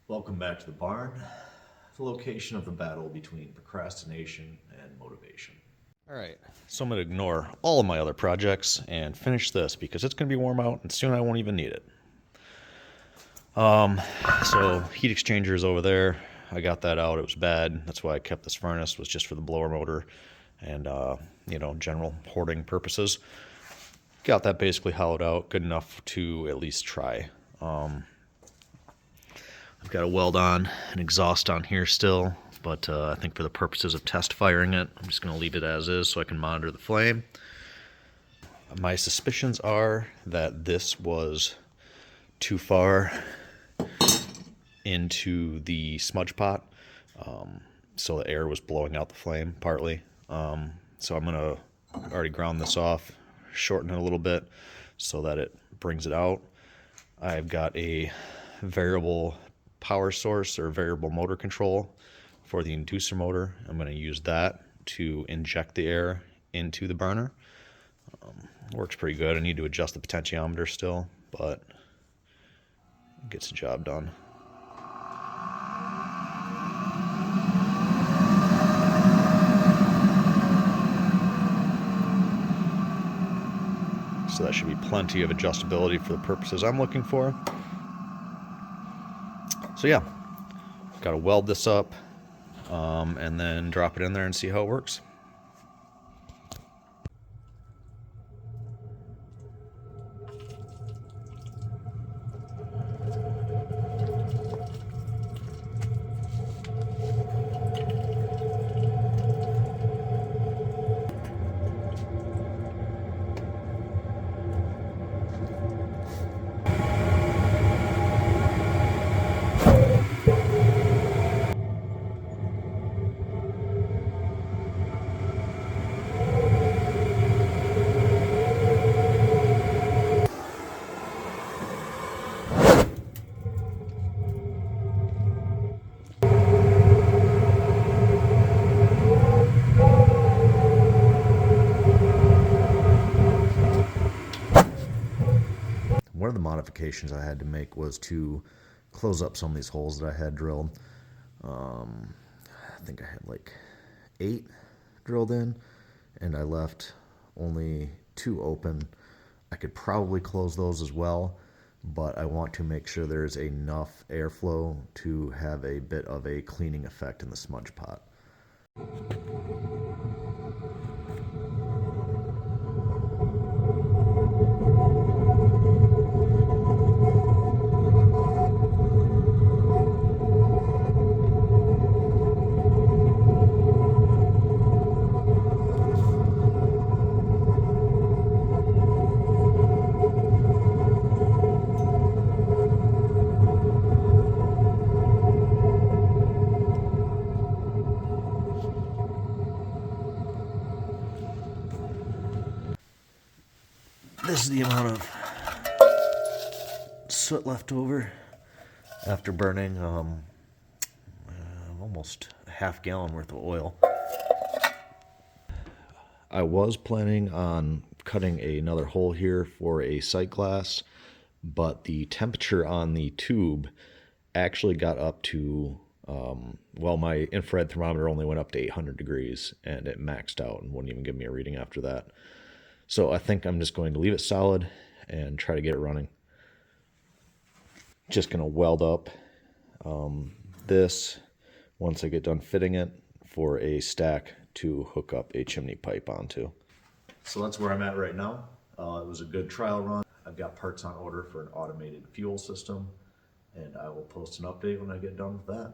Welcome back to the barn, the location of the battle between procrastination and motivation. Alright, so I'm going to ignore all of my other projects and finish this because it's going to be warm out and soon I won't even need it. So heat exchanger is over there. I got that out. It was bad. That's why I kept this furnace. It was just for the blower motor and, general hoarding purposes. Got that basically hollowed out, good enough to at least try. I've got a weld on, an exhaust on here still, but I think for the purposes of test firing it, I'm just going to leave it as is so I can monitor the flame. My suspicions are that this was too far into the smudge pot, so the air was blowing out the flame partly. So I'm going to already ground this off, shorten it a little bit so that it brings it out. I've got a variable power source or variable motor control for the inducer motor. I'm going to use that to inject the air into the burner. Works pretty good. I need to adjust the potentiometer still, but it gets the job done. So that should be plenty of adjustability for the purposes I'm looking for. So yeah, got to weld this up and then drop it in there and see how it works. One of the modifications I had to make was to close up some of these holes that I had drilled. I think I had like 8 drilled in, and I left only 2 open. I could probably close those as well, but I want to make sure there's enough airflow to have a bit of a cleaning effect in the smudge pot. This is the amount of soot left over after burning almost a half-gallon worth of oil. I was planning on cutting another hole here for a sight glass, but the temperature on the tube actually got up to, my infrared thermometer only went up to 800 degrees, and it maxed out and wouldn't even give me a reading after that. So I think I'm just going to leave it solid and try to get it running. Just going to weld up this once I get done fitting it for a stack to hook up a chimney pipe onto. So that's where I'm at right now. It was a good trial run. I've got parts on order for an automated fuel system, and I will post an update when I get done with that.